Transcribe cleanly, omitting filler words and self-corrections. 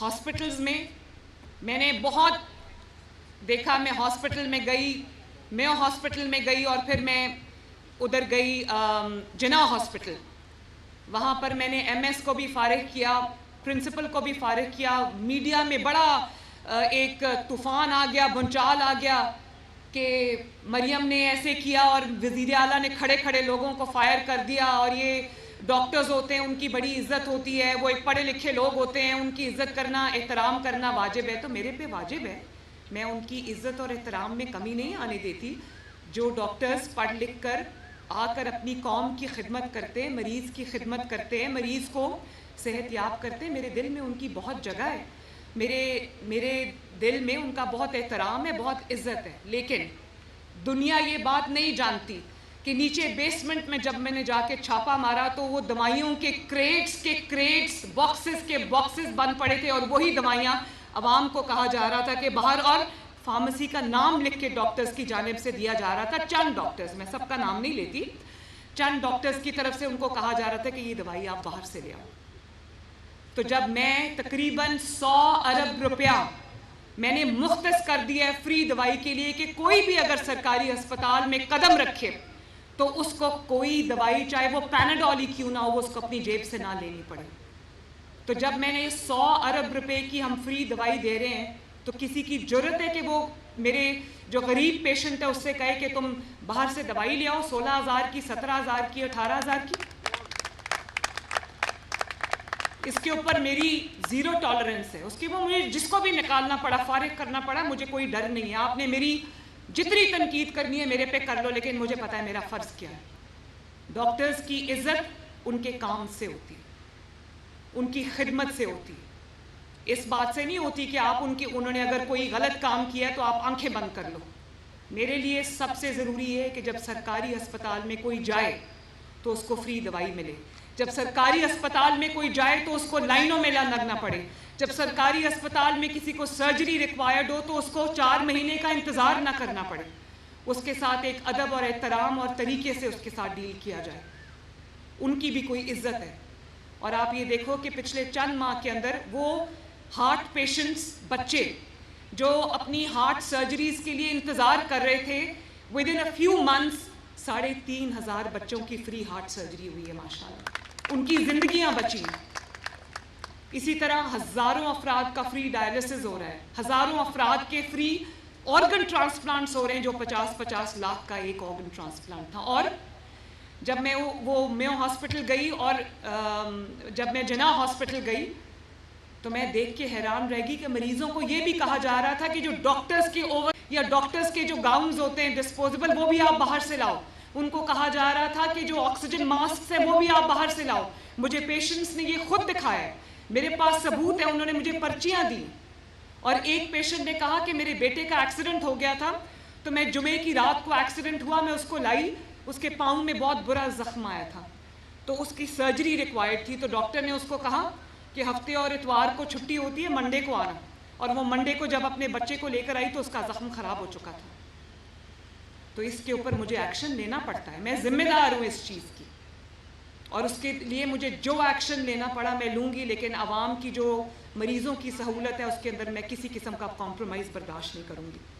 Hospitals میں نے بہت دیکھا. میں ہاسپٹل میں گئی, میو ہاسپٹل میں گئی, اور پھر میں ادھر گئی جناح ہاسپٹل. وہاں پر میں نے ایم ایس کو بھی فارغ کیا, پرنسپل کو بھی فارغ کیا. میڈیا میں بڑا ایک طوفان آ گیا, بھونچال آ گیا کہ مریم نے ایسے کیا, اور وزیر اعلیٰ نے کھڑے کھڑے لوگوں کو فائر کر دیا, اور یہ ڈاکٹرز ہوتے ہیں ان کی بڑی عزت ہوتی ہے, وہ ایک پڑھے لکھے لوگ ہوتے ہیں, ان کی عزت کرنا احترام کرنا واجب ہے. تو میرے پہ واجب ہے, میں ان کی عزت اور احترام میں کمی نہیں آنے دیتی. جو ڈاکٹرز پڑھ لکھ کر آ کر اپنی قوم کی خدمت کرتے ہیں, مریض کی خدمت کرتے ہیں, مریض کو صحت یاب کرتے ہیں, میرے دل میں ان کی بہت جگہ ہے, میرے دل میں ان کا بہت احترام ہے, بہت عزت ہے. لیکن دنیا یہ بات نہیں جانتی کہ نیچے بیسمنٹ میں جب میں نے جا کے چھاپا مارا تو وہ دوائیوں کے کریٹس باکسز کے باکسز بند پڑے تھے, اور وہی دوائیاں عوام کو کہا جا رہا تھا کہ باہر, اور فارمیسی کا نام لکھ کے ڈاکٹرز کی جانب سے دیا جا رہا تھا. چند ڈاکٹرز, میں سب کا نام نہیں لیتی, چند ڈاکٹرز کی طرف سے ان کو کہا جا رہا تھا کہ یہ دوائی آپ باہر سے لے آؤ. تو جب میں تقریباً 100 ارب روپیہ میں نے مختص کر دیا ہے فری دوائی کے لیے کہ کوئی بھی اگر سرکاری ہسپتال میں قدم رکھے تو اس کو کوئی دوائی, چاہے وہ پیناڈول ہی کیوں نہ ہو, وہ اس کو اپنی جیب سے نہ لینی پڑے. تو جب میں نے 100 ارب روپے کی ہم فری دوائی دے رہے ہیں, تو کسی کی جرت ہے کہ وہ میرے جو غریب پیشنٹ ہے اس سے کہے کہ تم باہر سے دوائی لے آؤ 16,000 کی, 17,000 کی, 18,000 کی. اس کے اوپر میری زیرو ٹالرنس ہے. اس کے اوپر مجھے جس کو بھی نکالنا پڑا, فارغ کرنا پڑا, مجھے کوئی ڈر نہیں ہے. آپ نے میری جتنی تنقید کرنی ہے میرے پہ کر لو, لیکن مجھے پتا ہے میرا فرض کیا ہے. ڈاکٹرز کی عزت ان کے کام سے ہوتی, ان کی خدمت سے ہوتی, اس بات سے نہیں ہوتی کہ آپ انہوں نے اگر کوئی غلط کام کیا ہے تو آپ آنکھیں بند کر لو. میرے لیے سب سے ضروری ہے کہ جب سرکاری ہسپتال میں کوئی جائے تو اس کو فری دوائی ملے. جب سرکاری ہسپتال میں کوئی جائے تو اس کو لائنوں میں لگنا پڑے. جب سرکاری ہسپتال میں کسی کو سرجری ریکوائرڈ ہو تو اس کو 4 مہینے کا انتظار نہ کرنا پڑے. اس کے ساتھ ایک ادب اور احترام اور طریقے سے اس کے ساتھ ڈیل کیا جائے. ان کی بھی کوئی عزت ہے. اور آپ یہ دیکھو کہ پچھلے چند ماہ کے اندر وہ ہارٹ پیشنٹس, بچے جو اپنی ہارٹ سرجریز کے لیے انتظار کر رہے تھے, with in a few months 3,500 بچوں کی فری ہارٹ سرجری ہوئی ہے. ماشاءاللہ ان کی زندگیاں بچی. اسی طرح ہزاروں افراد کا فری ڈائلسس ہو رہا ہے, ہزاروں افراد کے فری آرگن ٹرانسپلانٹس ہو رہے ہیں, جو 50-50 لاکھ کا ایک آرگن ٹرانسپلانٹ تھا. اور جب میں وہ میو ہاسپٹل گئی اور جب میں جناح ہاسپٹل گئی تو میں دیکھ کے حیران رہ گئی کہ مریضوں کو یہ بھی کہا جا رہا تھا کہ جو ڈاکٹرز کے اوور یا ڈاکٹرز کے جو گاؤنز ہوتے ہیں ڈسپوزیبل, وہ بھی آپ باہر سے لاؤ. ان کو کہا جا رہا تھا کہ جو آکسیجن ماسک ہے وہ بھی آپ باہر سے لاؤ. مجھے پیشنٹس نے یہ خود دکھایا ہے, میرے پاس ثبوت ہے, انہوں نے مجھے پرچیاں دی. اور ایک پیشنٹ نے کہا کہ میرے بیٹے کا ایکسیڈنٹ ہو گیا تھا, تو میں جمعے کی رات کو ایکسیڈنٹ ہوا, میں اس کو لائی, اس کے پاؤں میں بہت برا زخم آیا تھا, تو اس کی سرجری ریکوائرڈ تھی. تو ڈاکٹر نے اس کو کہا کہ ہفتے اور اتوار کو چھٹی ہوتی ہے, منڈے کو آنا. اور وہ منڈے کو جب اپنے بچے کو لے کر آئی تو اس کا زخم خراب ہو چکا تھا. تو اس کے اوپر مجھے ایکشن لینا پڑتا ہے, میں ذمہ دار ہوں اس چیز کی, اور اس کے لیے مجھے جو ایکشن لینا پڑا میں لوں گی. لیکن عوام کی جو مریضوں کی سہولت ہے اس کے اندر میں کسی قسم کا کمپرومائز برداشت نہیں کروں گی.